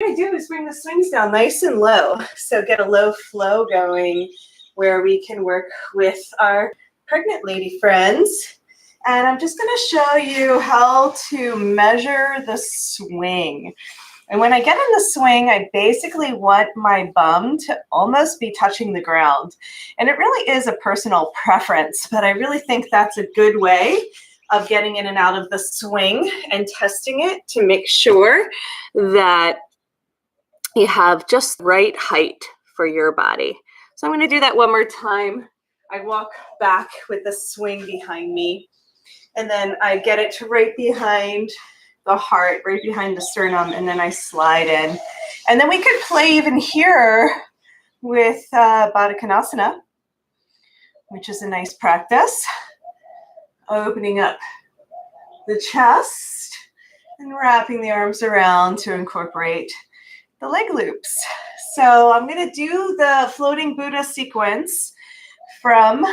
What I do is bring the swings down nice and low. So get a low flow going where we can work with our pregnant lady friends. And I'm just going to show you how to measure the swing. And when I get in the swing, I basically want my bum to almost be touching the ground. And it really is a personal preference, but I really think that's a good way of getting in and out of the swing and testing it to make sure that you have just the right height for your body. So I'm going to do that one more time. I walk back with the swing behind me, and then I get it to right behind the heart, right behind the sternum, and then I slide in. And then we could play even here with Baddha Konasana, which is a nice practice. Opening up the chest and wrapping the arms around to incorporate the leg loops. So I'm going to do the floating Buddha sequence from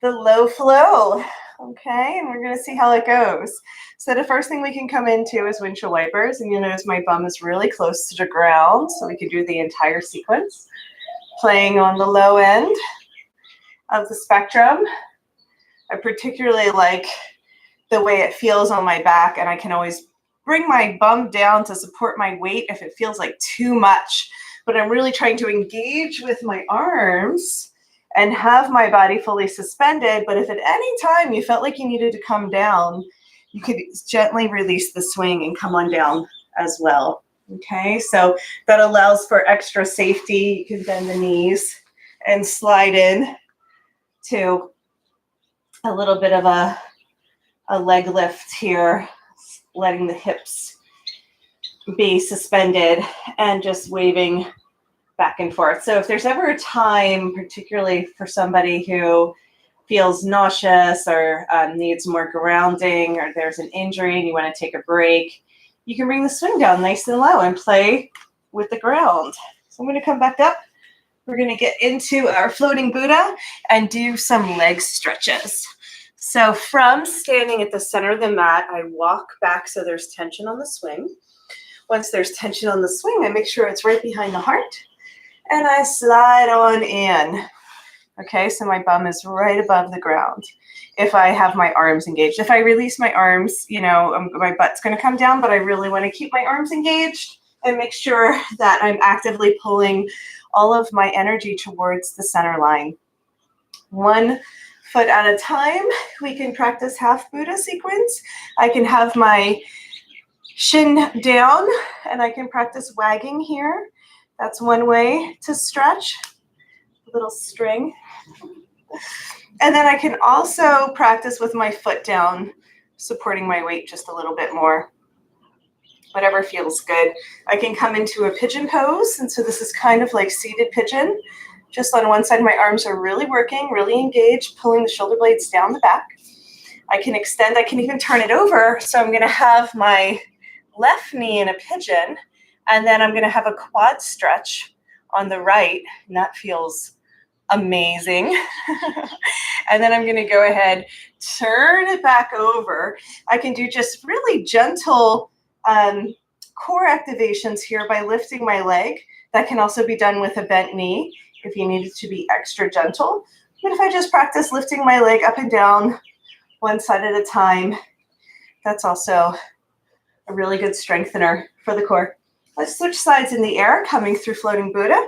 the low flow. Okay, and we're going to see how it goes. So the first thing we can come into is windshield wipers, and you'll notice my bum is really close to the ground, so we can do the entire sequence. Playing on the low end of the spectrum. I particularly like the way it feels on my back, and I can always bring my bum down to support my weight if it feels like too much. But I'm really trying to engage with my arms and have my body fully suspended. But if at any time you felt like you needed to come down, you could gently release the swing and come on down as well. Okay, so that allows for extra safety. You can bend the knees and slide in to a little bit of a leg lift here, letting the hips be suspended and just waving back and forth. So if there's ever a time, particularly for somebody who feels nauseous or needs more grounding, or there's an injury and you want to take a break, you can bring the swing down nice and low and play with the ground. So I'm going to come back up. We're going to get into our floating Buddha and do some leg stretches. So from standing at the center of the mat, I walk back so there's tension on the swing. Once there's tension on the swing, I make sure it's right behind the heart. And I slide on in. Okay, so my bum is right above the ground if I have my arms engaged. If I release my arms, you know, my butt's going to come down, but I really want to keep my arms engaged and make sure that I'm actively pulling all of my energy towards the center line. 1 foot at a time, we can practice half Buddha sequence. I can have my shin down and I can practice wagging here. That's one way to stretch, a little string. And then I can also practice with my foot down, supporting my weight just a little bit more. Whatever feels good. I can come into a pigeon pose, and so this is kind of like seated pigeon. Just on one side, my arms are really working, really engaged, pulling the shoulder blades down the back. I can extend, I can even turn it over. So I'm gonna have my left knee in a pigeon, and then I'm gonna have a quad stretch on the right, and that feels amazing. And then I'm going to go ahead, turn it back over. I can do just really gentle core activations here by lifting my leg. That can also be done with a bent knee if you need it to be extra gentle. But if I just practice lifting my leg up and down one side at a time, that's also a really good strengthener for the core. Let's switch sides in the air, coming through floating Buddha.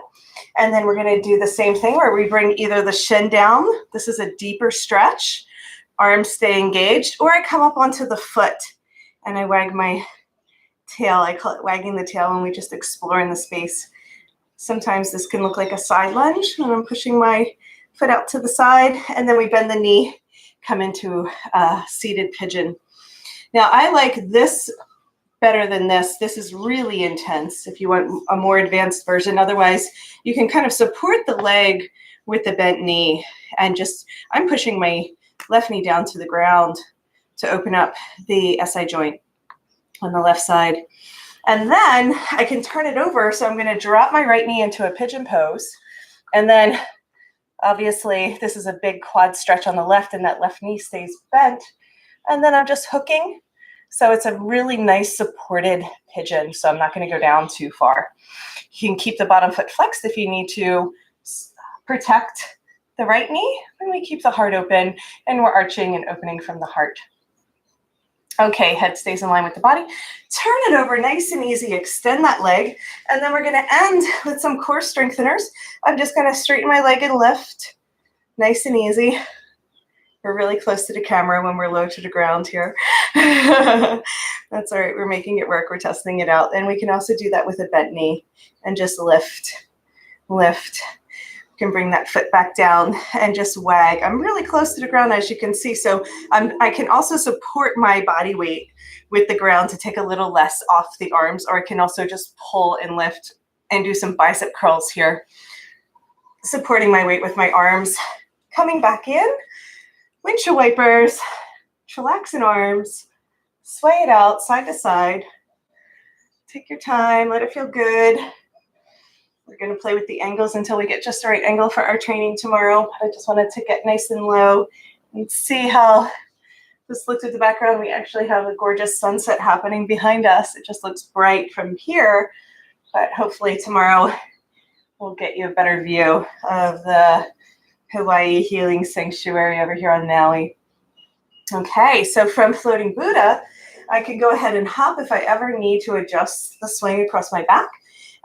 And then we're going to do the same thing where we bring either the shin down. This is a deeper stretch. Arms stay engaged. Or I come up onto the foot and I wag my tail. I call it wagging the tail when we just explore in the space. Sometimes this can look like a side lunge when I'm pushing my foot out to the side. And then we bend the knee, come into a seated pigeon. Now I like this better than this. This is really intense if you want a more advanced version. Otherwise, you can kind of support the leg with the bent knee and just, I'm pushing my left knee down to the ground to open up the SI joint on the left side. And then I can turn it over. So I'm going to drop my right knee into a pigeon pose. And then obviously this is a big quad stretch on the left and that left knee stays bent. And then I'm just hooking So it's a really nice supported pigeon, so I'm not going to go down too far. You can keep the bottom foot flexed if you need to protect the right knee, and we keep the heart open, and we're arching and opening from the heart. Okay, head stays in line with the body. Turn it over, nice and easy. Extend that leg, and then we're going to end with some core strengtheners. I'm just going to straighten my leg and lift, nice and easy. We're really close to the camera when we're low to the ground here. That's all right, we're making it work, we're testing it out. And we can also do that with a bent knee and just lift, lift. You can bring that foot back down and just wag. I'm really close to the ground, as you can see, so I can also support my body weight with the ground to take a little less off the arms, or I can also just pull and lift and do some bicep curls here, supporting my weight with my arms. Coming back in, windshield wipers, chillaxing arms, sway it out side to side. Take your time, let it feel good. We're going to play with the angles until we get just the right angle for our training tomorrow. I just wanted to get nice and low and see how this looks at the background. We actually have a gorgeous sunset happening behind us. It just looks bright from here, but hopefully tomorrow we'll get you a better view of the Hawaii Healing Sanctuary over here on Maui. Okay, so from Floating Buddha, I can go ahead and hop if I ever need to adjust the swing across my back.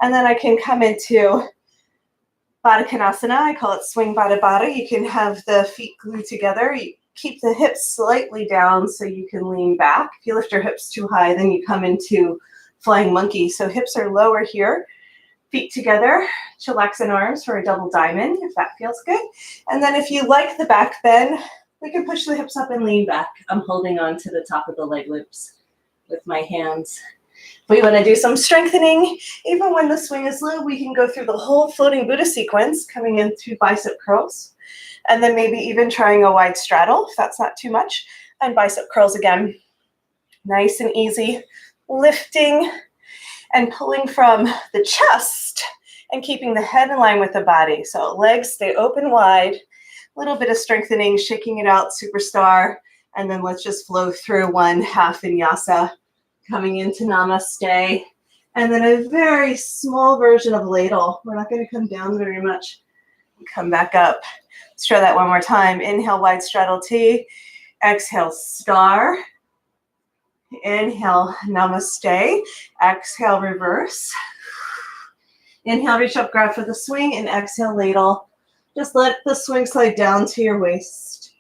And then I can come into Baddha Konasana. I call it Swing Baddha Baddha. You can have the feet glued together. You keep the hips slightly down so you can lean back. If you lift your hips too high, then you come into Flying Monkey. So hips are lower here, feet together, chillaxing arms for a double diamond, if that feels good. And then if you like the back bend, we can push the hips up and lean back. I'm holding on to the top of the leg loops with my hands. We want to do some strengthening. Even when the swing is low, we can go through the whole Floating Buddha sequence, coming in through bicep curls, and then maybe even trying a wide straddle, if that's not too much, and bicep curls again. Nice and easy, lifting and pulling from the chest and keeping the head in line with the body. So legs stay open wide, a little bit of strengthening, shaking it out, superstar, and then let's just flow through one half vinyasa, coming into namaste, and then a very small version of ladle. We're not going to come down very much. Come back up. Let's try that one more time. Inhale, wide straddle T. Exhale, star. Inhale, namaste. Exhale, reverse. Inhale, reach up, grab for the swing, and exhale, ladle. Just let the swing slide down to your waist.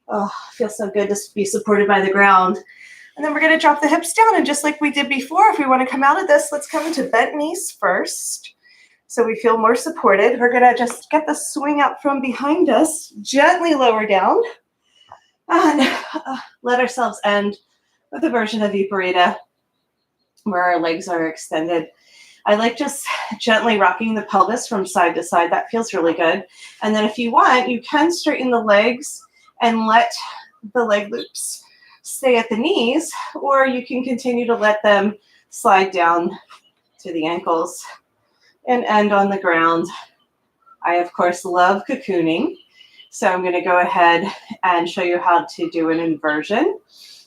Oh, feels so good to be supported by the ground. And then we're going to drop the hips down, and just like we did before, if we want to come out of this, let's come into bent knees first. So we feel more supported. We're going to just get the swing out from behind us, gently lower down, and let ourselves end with a version of Viparita where our legs are extended. I like just gently rocking the pelvis from side to side. That feels really good. And then if you want, you can straighten the legs and let the leg loops stay at the knees, or you can continue to let them slide down to the ankles and end on the ground. I, of course, love cocooning, so I'm going to go ahead and show you how to do an inversion,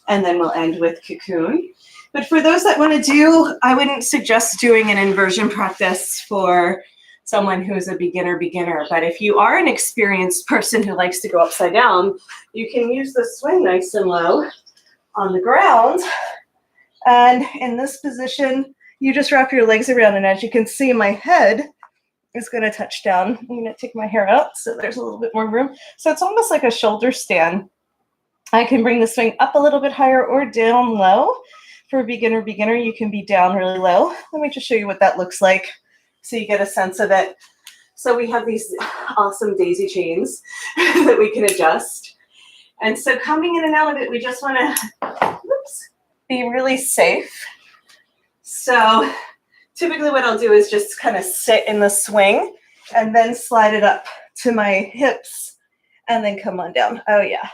and then we'll end with cocoon. But for those that want to do, I wouldn't suggest doing an inversion practice for someone who's a beginner, but if you are an experienced person who likes to go upside down, you can use the swing nice and low on the ground, and in this position you just wrap your legs around, and as you can see, my head is going to touch down. I'm going to take my hair out so there's a little bit more room. So it's almost like a shoulder stand. I can bring the swing up a little bit higher or down low. For a beginner, you can be down really low. Let me just show you what that looks like so you get a sense of it. So we have these awesome daisy chains that we can adjust. And so coming in and out of it, we just want to be really safe. So typically what I'll do is just kind of sit in the swing and then slide it up to my hips and then come on down. Oh yeah.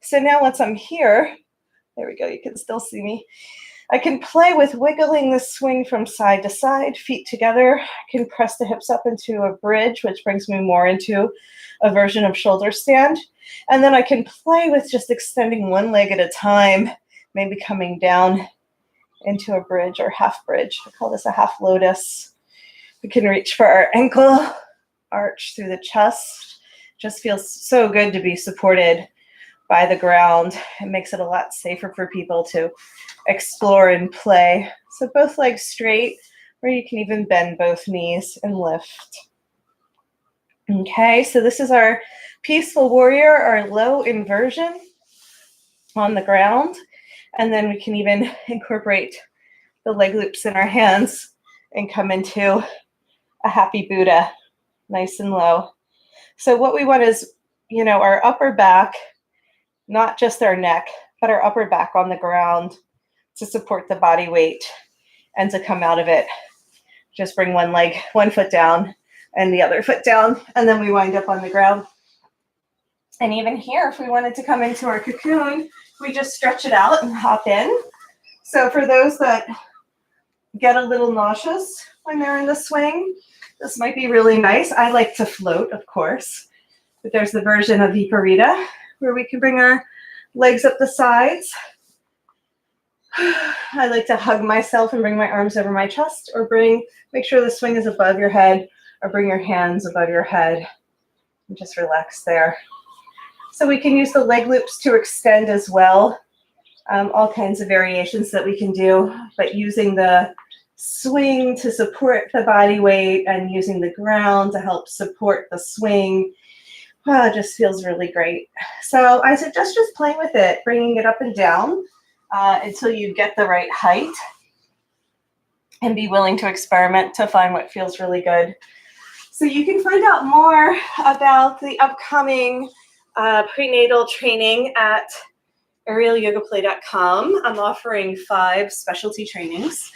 So now once I'm here, there we go, you can still see me. I can play with wiggling the swing from side to side, feet together. I can press the hips up into a bridge, which brings me more into a version of shoulder stand. And then I can play with just extending one leg at a time maybe coming down into a bridge or half bridge. I call this a half lotus. We can reach for our ankle, arch through the chest. Just feels so good to be supported by the ground. It makes it a lot safer for people to explore and play. So both legs straight, or you can even bend both knees and lift. Okay, so this is our peaceful warrior, our low inversion on the ground. And then we can even incorporate the leg loops in our hands and come into a happy Buddha, nice and low. So what we want is, our upper back, not just our neck, but our upper back on the ground to support the body weight and to come out of it. Just bring one foot down and the other foot down, and then we wind up on the ground. And even here, if we wanted to come into our cocoon, we just stretch it out and hop in. So for those that get a little nauseous when they're in the swing, this might be really nice. I like to float, of course, but there's the version of Viparita where we can bring our legs up the sides. I like to hug myself and bring my arms over my chest, or make sure the swing is above your head, or bring your hands above your head and just relax there. So we can use the leg loops to extend as well. All kinds of variations that we can do, but using the swing to support the body weight and using the ground to help support the swing, it just feels really great. So I suggest just playing with it, bringing it up and down until you get the right height, and be willing to experiment to find what feels really good. So you can find out more about the upcoming prenatal training at AerialYogaPlay.com. I'm offering 5 specialty trainings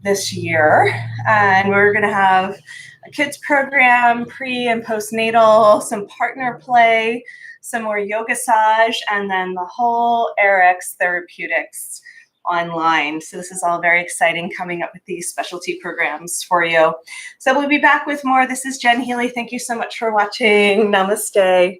this year, and we're going to have a kids program, pre and postnatal, some partner play, some more yoga-sage, and then the whole RX therapeutics online. So this is all very exciting, coming up with these specialty programs for you. So we'll be back with more. This is Jen Healy. Thank you so much for watching. Namaste.